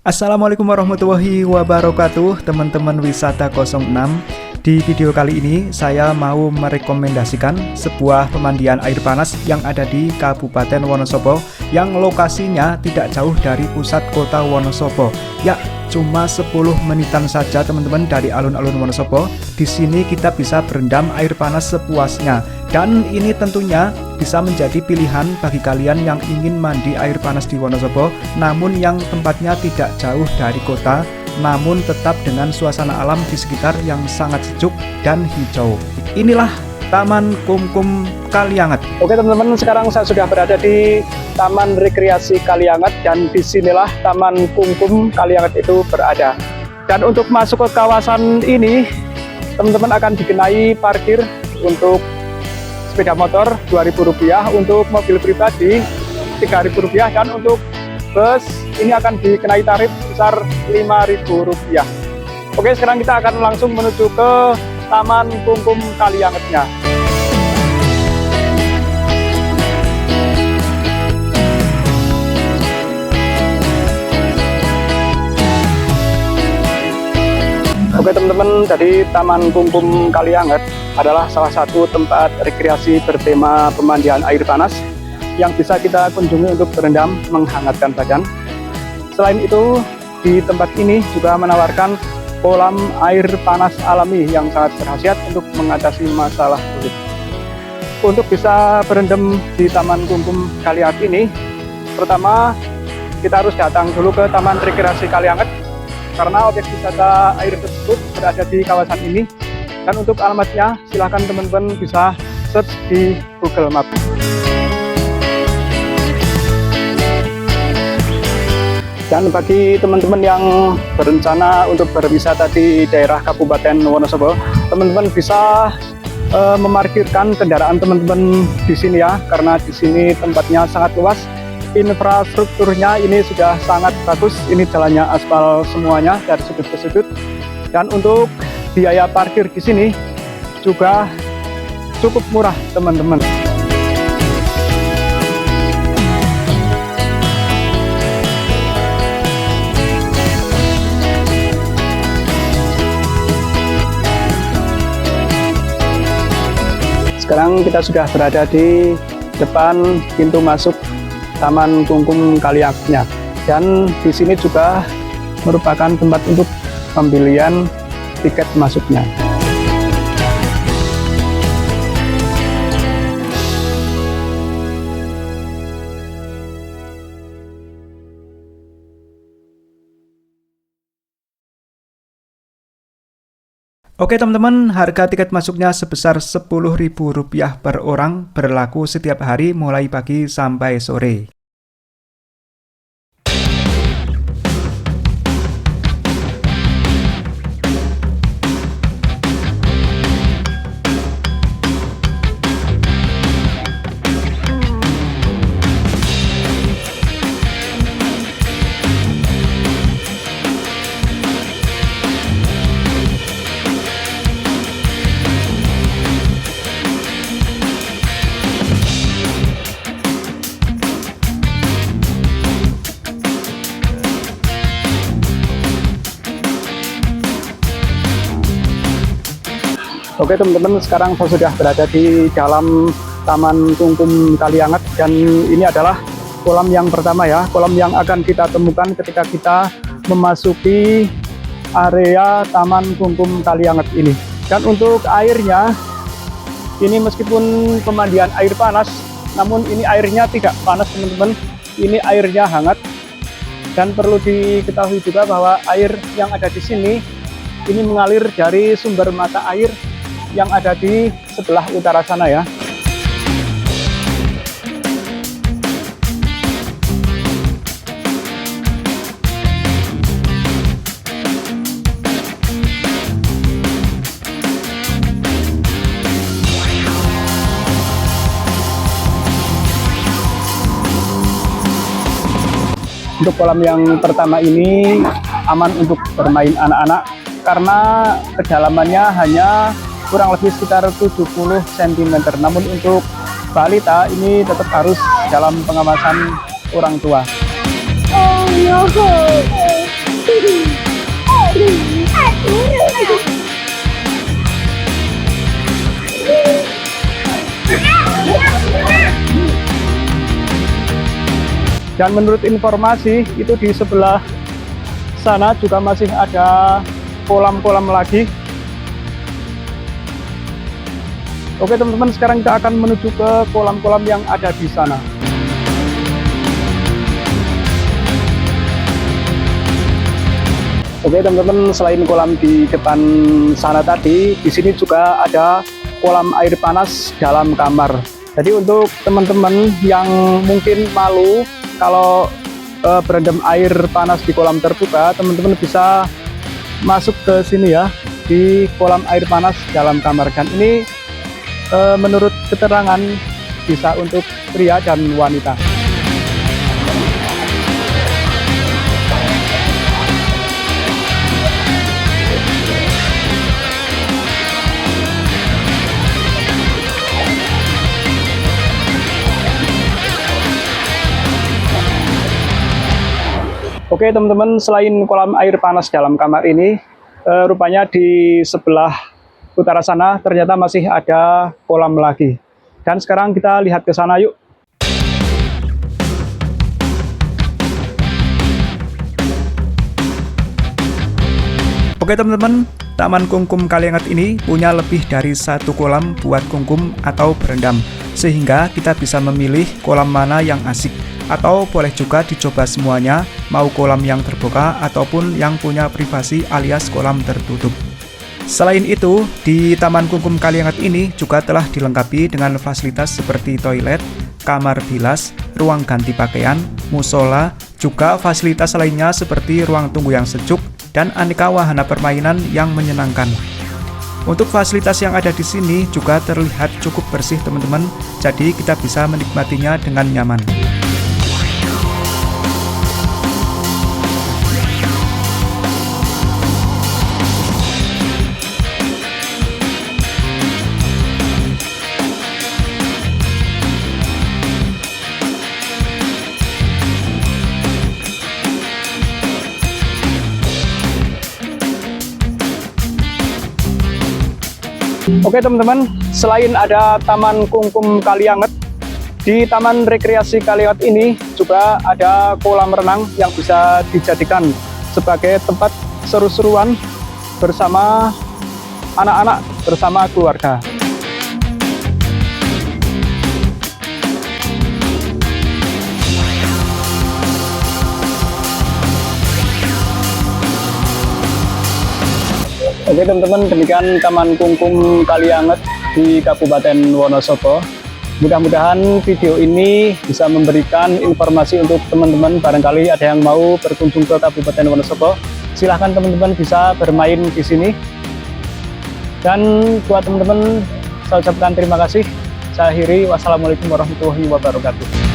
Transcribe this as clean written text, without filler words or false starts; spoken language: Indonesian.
Assalamualaikum warahmatullahi wabarakatuh, teman-teman wisata 06. Di video kali ini saya mau merekomendasikan sebuah pemandian air panas yang ada di Kabupaten Wonosobo yang lokasinya tidak jauh dari pusat kota Wonosobo. Ya, cuma 10 menitan saja teman-teman dari alun-alun Wonosobo. Di sini kita bisa berendam air panas sepuasnya. Dan ini tentunya bisa menjadi pilihan bagi kalian yang ingin mandi air panas di Wonosobo, namun yang tempatnya tidak jauh dari kota, namun tetap dengan suasana alam di sekitar yang sangat sejuk dan hijau. Inilah Taman Kumkum Kalianget. Oke teman-teman, sekarang saya sudah berada di Taman Rekreasi Kalianget dan disinilah Taman Kumkum Kalianget itu berada. Dan untuk masuk ke kawasan ini, teman-teman akan dikenai parkir untuk sepeda motor Rp2.000, untuk mobil pribadi Rp3.000, dan untuk bus ini akan dikenai tarif sebesar Rp5.000. Oke, sekarang kita akan langsung menuju ke Taman Kumkum Kaliangetnya. Oke teman-teman, jadi Taman Kumkum Kalianget adalah salah satu tempat rekreasi bertema pemandian air panas yang bisa kita kunjungi untuk berendam menghangatkan badan. Selain itu, di tempat ini juga menawarkan kolam air panas alami yang sangat berkhasiat untuk mengatasi masalah kulit. Untuk bisa berendam di Taman Kumkum Kalianget ini, pertama kita harus datang dulu ke Taman Rekreasi Kalianget karena objek wisata air tersebut berada di kawasan ini. Dan untuk alamatnya silahkan teman-teman bisa search di Google Maps. Dan bagi teman-teman yang berencana untuk berwisata di daerah Kabupaten Wonosobo, teman-teman bisa memarkirkan kendaraan teman-teman di sini ya, karena di sini tempatnya sangat luas. Infrastrukturnya ini sudah sangat bagus, ini jalannya aspal semuanya dari sudut ke sudut. Dan untuk biaya parkir di sini juga cukup murah teman-teman. Sekarang kita sudah berada di depan pintu masuk Taman Kumkum Kaliangetnya, dan di sini juga merupakan tempat untuk pembelian tiket masuknya. Oke teman-teman, harga tiket masuknya sebesar Rp10.000 per orang, berlaku setiap hari mulai pagi sampai sore. Oke teman-teman, sekarang saya sudah berada di dalam Taman Kumkum Kalianget, dan ini adalah kolam yang pertama ya, kolam yang akan kita temukan ketika kita memasuki area Taman Kumkum Kalianget ini. Dan untuk airnya, ini meskipun pemandian air panas, namun ini airnya tidak panas teman-teman, ini airnya hangat. Dan perlu diketahui juga bahwa air yang ada di sini ini mengalir dari sumber mata air yang ada di sebelah utara sana ya. Untuk kolam yang pertama ini aman untuk bermain anak-anak karena kedalamannya hanya kurang lebih sekitar 70 cm. Namun untuk balita ini tetap harus dalam pengawasan orang tua. Oh no. Dan menurut informasi itu di sebelah sana juga masih ada kolam-kolam lagi. Oke teman-teman, sekarang kita akan menuju ke kolam-kolam yang ada di sana. Oke teman-teman, selain kolam di depan sana tadi, di sini juga ada kolam air panas dalam kamar. Jadi untuk teman-teman yang mungkin malu kalau berendam air panas di kolam terbuka, teman-teman bisa masuk ke sini ya, di kolam air panas dalam kamar. Dan ini menurut keterangan bisa untuk pria dan wanita. Oke teman-teman, selain kolam air panas dalam kamar ini, rupanya di sebelah utara sana ternyata masih ada kolam lagi. Dan sekarang kita lihat ke sana yuk. Oke teman-teman, Taman Kungkum Kalianget ini punya lebih dari satu kolam buat kungkum atau berendam, sehingga kita bisa memilih kolam mana yang asik. Atau boleh juga dicoba semuanya, mau kolam yang terbuka ataupun yang punya privasi alias kolam tertutup. Selain itu, di Taman Kungkum Kalianget ini juga telah dilengkapi dengan fasilitas seperti toilet, kamar bilas, ruang ganti pakaian, musola, juga fasilitas lainnya seperti ruang tunggu yang sejuk, dan aneka wahana permainan yang menyenangkan. Untuk fasilitas yang ada di sini juga terlihat cukup bersih teman-teman, jadi kita bisa menikmatinya dengan nyaman. Oke teman-teman, selain ada Taman Kungkum Kalianget, di Taman Rekreasi Kalianget ini juga ada kolam renang yang bisa dijadikan sebagai tempat seru-seruan bersama anak-anak, bersama keluarga. Oke teman-teman, demikian Taman Kungkum Kalianget di Kabupaten Wonosobo. Mudah-mudahan video ini bisa memberikan informasi untuk teman-teman. Barangkali ada yang mau berkunjung ke Kabupaten Wonosobo, silahkan teman-teman bisa bermain di sini. Dan buat teman-teman, saya ucapkan terima kasih. Saya akhiri, wassalamualaikum warahmatullahi wabarakatuh.